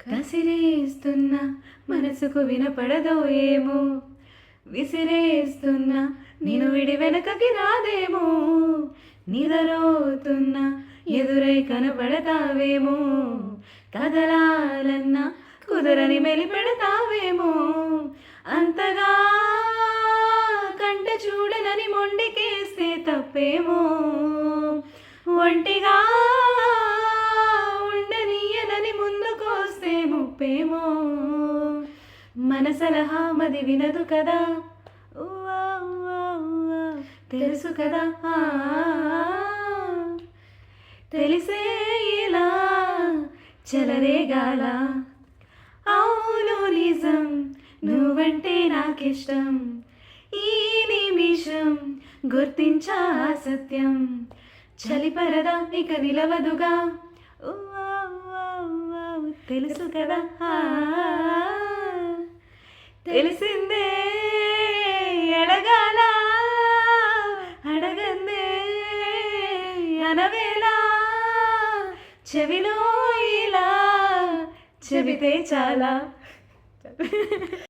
కసిరేస్తున్నా మనసుకు వినపడదో ఏమో, విసిరేస్తున్నా నేను విడి వెనకకి రాదేమో, నిదరోతున్నా ఎదురై కనపడతావేమో, కదలాలన్నా కుదరని మెలిపెడతావేమో, అంతగా కంట చూడనని మొండికేస్తే తప్పేమో, ఒంటిగా ఉండనీయనని ముందుకొస్తే ముప్పేమో, మన సలహా మది వినదు కదా, ఉవ్వా ఉవ్వా ఉవ్వా తెలుసు కదా, తెలిసే ఇలా చెలరేగాల, అవును నిజం నువ్వంటే నాకిష్టం, ఈ నిమిషం గుర్తించా సత్యం, చలిపరదా ఇక నిలవదుగా, ఉవ్వా ఉవ్వా ఉవ్వా తెలుసు కదా, తెలిసిందే అడగాల, అడగందే అనవేలా, చెవిలో ఇలా చెబితే చాలా.